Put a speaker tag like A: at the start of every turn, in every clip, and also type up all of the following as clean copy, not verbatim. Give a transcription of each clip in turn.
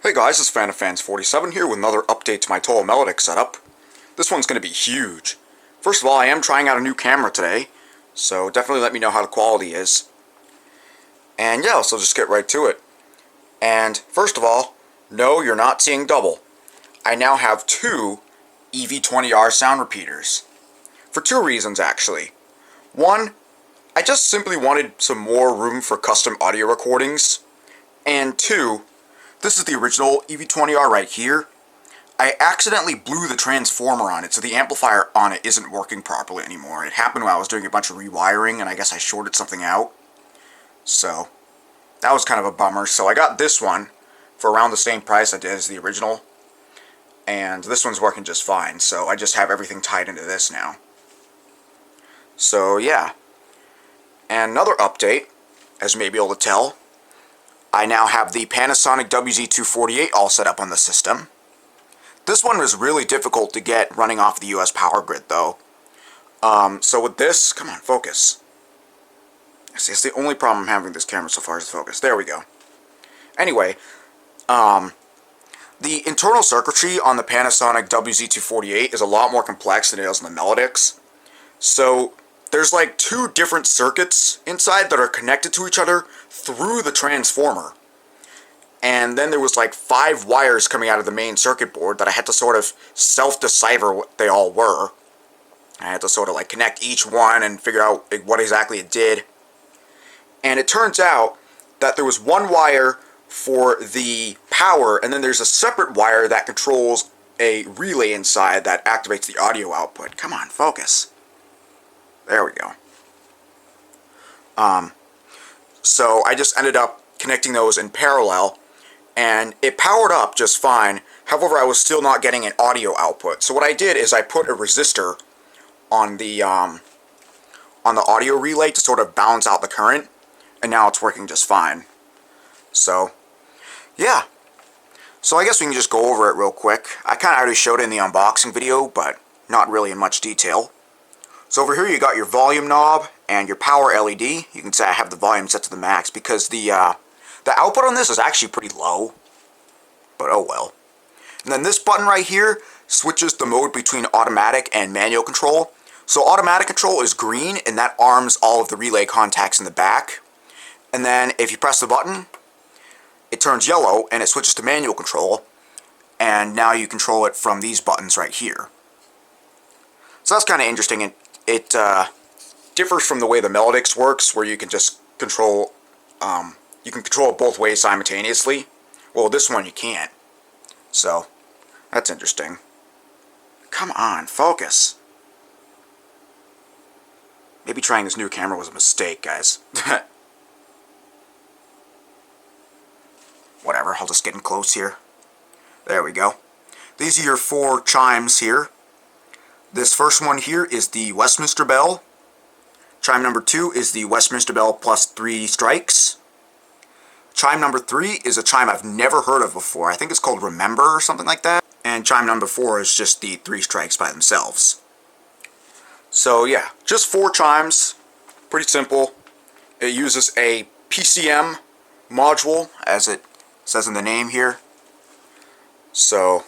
A: Hey guys, it's FanofFans47 here with another update to my TOA Melodix setup. This one's going to be huge. First of all, I am trying out a new camera today, so definitely let me know how the quality is. And yeah, so just get right to it. And first of all, no, you're not seeing double. I now have two EV20R sound repeaters. For two reasons, actually. One, I just simply wanted some more room for custom audio recordings. And two, this is the original EV20R right here. I accidentally blew the transformer on it, so the amplifier on it isn't working properly anymore. It happened when I was doing a bunch of rewiring, and I guess I shorted something out. So, that was kind of a bummer. So I got this one for around the same price I did as the original. And this one's working just fine, so I just have everything tied into this now. So, yeah. And another update, as you may be able to tell, I now have the Panasonic WZ248 all set up on the system. This one was really difficult to get running off the US power grid, though. So with this, come on, focus. See, it's the only problem I'm having with this camera so far is the focus. There we go. Anyway, the internal circuitry on the Panasonic WZ248 is a lot more complex than it is on the Melodix. So there's like two different circuits inside that are connected to each other through the transformer. And then there was like 5 wires coming out of the main circuit board that I had to sort of self-decipher what they all were. I had to sort of like connect each one and figure out what exactly it did. And it turns out that there was one wire for the power, and then there's a separate wire that controls a relay inside that activates the audio output. Come on, focus. There we go. So I just ended up connecting those in parallel, and it powered up just fine. However, I was still not getting an audio output. So what I did is I put a resistor on the audio relay to sort of balance out the current, and now it's working just fine. So, yeah. So I guess we can just go over it real quick. I kind of already showed it in the unboxing video, but not really in much detail. So over here you got your volume knob and your power LED. You can see I have the volume set to the max because the output on this is actually pretty low. But oh well. And then this button right here switches the mode between automatic and manual control. So automatic control is green, and that arms all of the relay contacts in the back. And then if you press the button, it turns yellow and it switches to manual control. And now you control it from these buttons right here. So that's kind of interesting. It differs from the way the Melodix works, where you can just control, you can control it both ways simultaneously. Well, this one you can't. So, that's interesting. Come on, focus. Maybe trying this new camera was a mistake, guys. Whatever, I'll just get in close here. There we go. These are your 4 chimes here. This first one here is the Westminster Bell. Chime number 2 is the Westminster Bell plus 3 strikes. Chime number 3 is a chime I've never heard of before. I think it's called Remember or something like that. And chime number 4 is just the 3 strikes by themselves. So yeah, just 4 chimes. Pretty simple. It uses a PCM module, as it says in the name here. So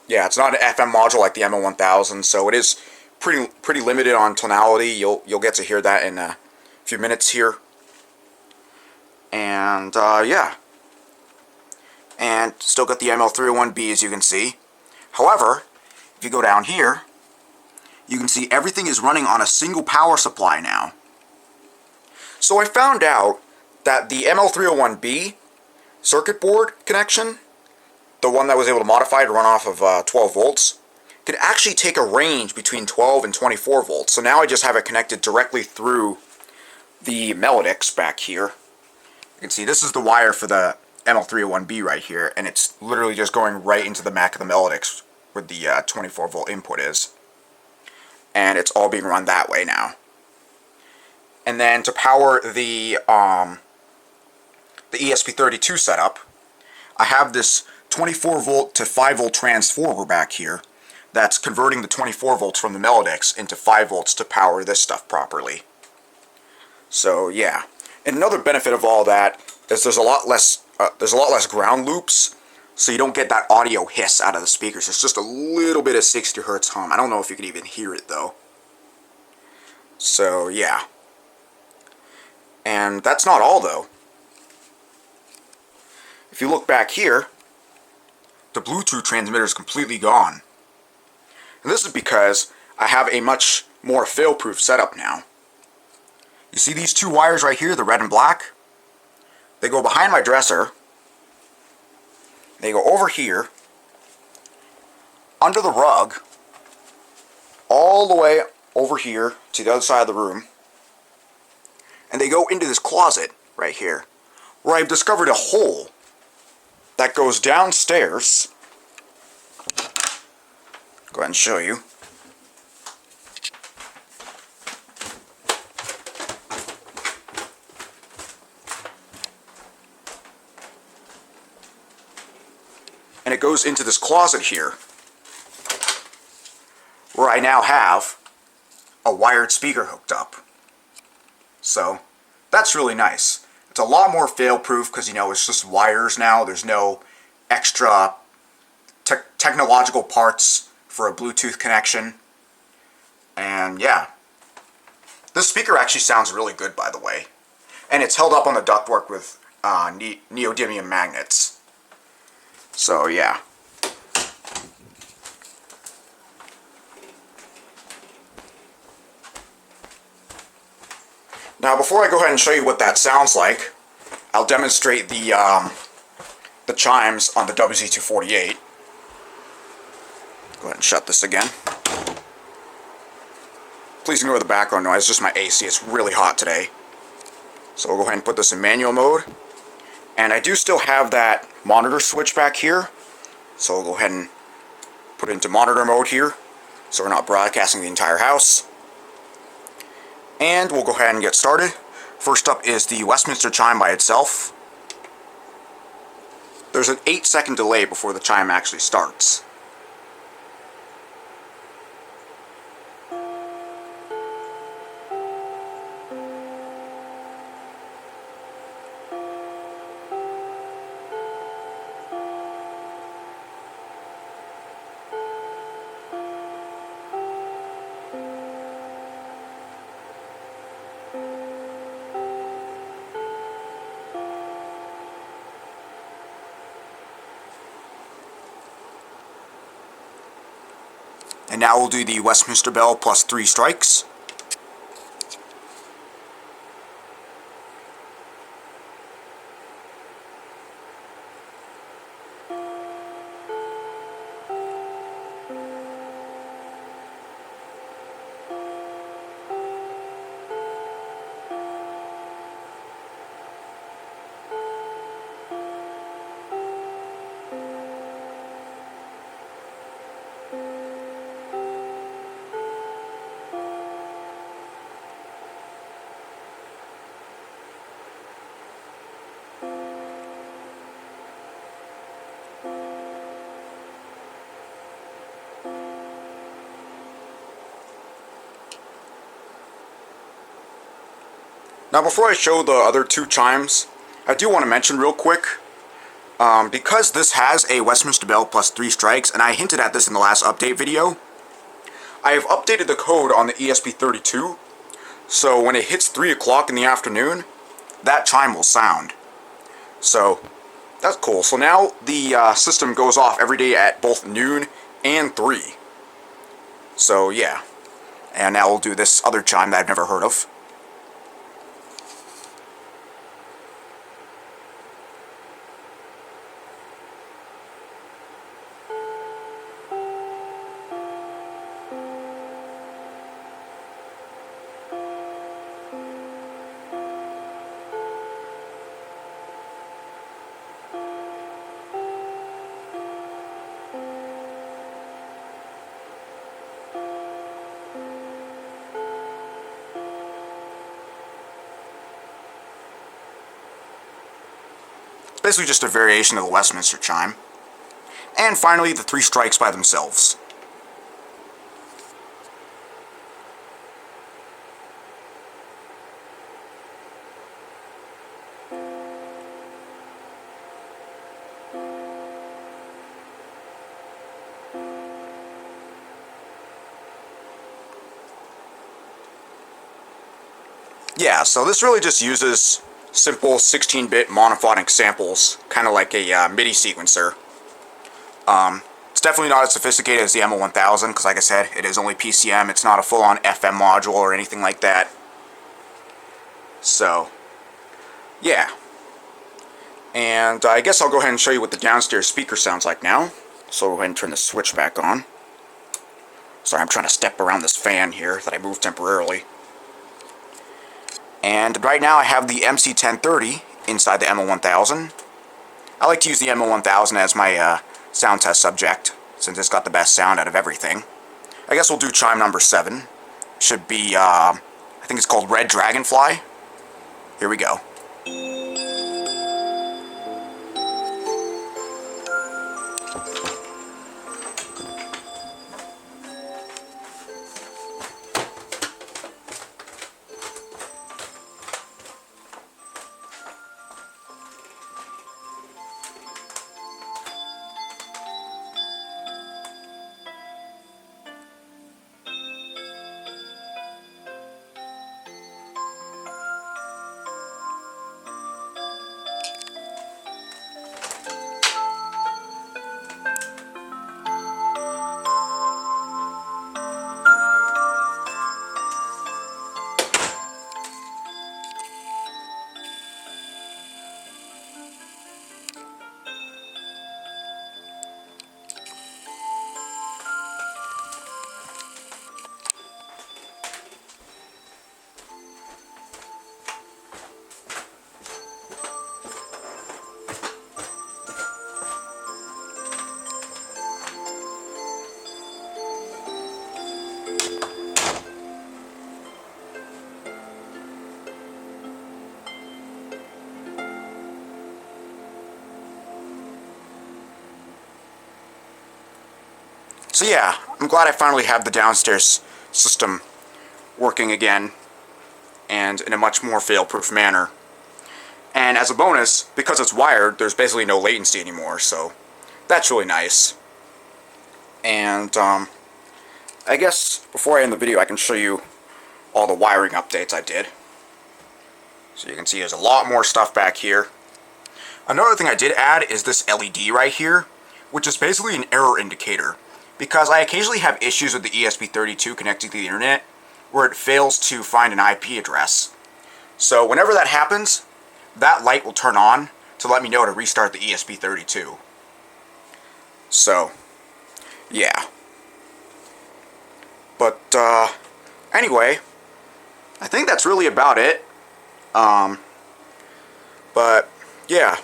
A: yeah, it's not an FM module like the ML1000, so it is pretty limited on tonality. You'll get to hear that in a few minutes here. And yeah, and still got the ML301B, as you can see. However, if you go down here, you can see everything is running on a single power supply now. So I found out that the ML301B circuit board connection, the one that was able to modify to run off of 12 volts, could actually take a range between 12 and 24 volts. So now I just have it connected directly through the Melodix back here. You can see this is the wire for the ML301B right here, and it's literally just going right into the Mac of the Melodix where the 24 volt input is. And it's all being run that way now. And then to power the ESP32 setup, I have this 24 volt to 5 volt transformer back here that's converting the 24 volts from the Melodix into 5 volts to power this stuff properly. So yeah, and another benefit of all that is there's a lot less ground loops so you don't get that audio hiss out of the speakers. It's just a little bit of 60 hertz hum. I don't know if you can even hear it though. So yeah. And that's not all though. If you look back here, the Bluetooth transmitter is completely gone. And this is because I have a much more fail-proof setup now. You see these two wires right here, the red and black? They go behind my dresser. They go over here, under the rug, all the way over here to the other side of the room. And they go into this closet right here, where I've discovered a hole that goes downstairs. Go ahead and show you. And it goes into this closet here, where I now have a wired speaker hooked up. So that's really nice. It's a lot more fail-proof because, you know, it's just wires now. There's no extra technological parts for a Bluetooth connection. And yeah, this speaker actually sounds really good, by the way. And it's held up on the ductwork with neodymium magnets. So yeah. Now before I go ahead and show you what that sounds like, I'll demonstrate the chimes on the WZ248. Go ahead and shut this again. Please ignore the background noise, it's just my AC, it's really hot today. So we'll go ahead and put this in manual mode. And I do still have that monitor switch back here, so we'll go ahead and put it into monitor mode here, so we're not broadcasting the entire house. And we'll go ahead and get started. First up is the Westminster chime by itself. There's an 8-second delay before the chime actually starts. And now we'll do the Westminster bell plus 3 strikes. Now before I show the other 2 chimes, I do want to mention real quick, because this has a Westminster bell plus 3 strikes, and I hinted at this in the last update video, I have updated the code on the ESP32, so when it hits 3 o'clock in the afternoon, that chime will sound. So that's cool. So now the system goes off every day at both noon and 3. So yeah, and now we'll do this other chime that I've never heard of. Basically just a variation of the Westminster chime. And finally, the 3 strikes by themselves. yeah, so this really just uses simple 16-bit monophonic samples, kind of like a MIDI sequencer. It's definitely not as sophisticated as the ML1000, because like I said, it is only PCM. It's not a full-on FM module or anything like that. So, yeah. And I guess I'll go ahead and show you what the downstairs speaker sounds like now. So I'll go ahead and turn the switch back on. Sorry, I'm trying to step around this fan here that I moved temporarily. And right now I have the MC1030 inside the ML1000. I like to use the ML1000 as my sound test subject, since it's got the best sound out of everything. I guess we'll do chime number 7. Should be, I think it's called Red Dragonfly. Here we go. So yeah, I'm glad I finally have the downstairs system working again, and in a much more fail-proof manner. And as a bonus, because it's wired, there's basically no latency anymore, so that's really nice. And I guess before I end the video, I can show you all the wiring updates I did. So you can see there's a lot more stuff back here. Another thing I did add is this LED right here, which is basically an error indicator, because I occasionally have issues with the ESP32 connecting to the internet, where it fails to find an IP address. So whenever that happens, that light will turn on to let me know to restart the ESP32. So, yeah. But, anyway, I think that's really about it. But, yeah.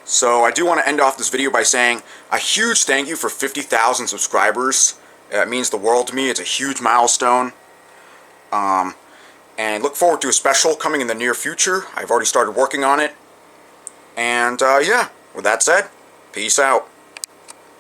A: So I do want to end off this video by saying a huge thank you for 50,000 subscribers. It means the world to me. It's a huge milestone. And look forward to a special coming in the near future. I've already started working on it. And, yeah, with that said, peace out.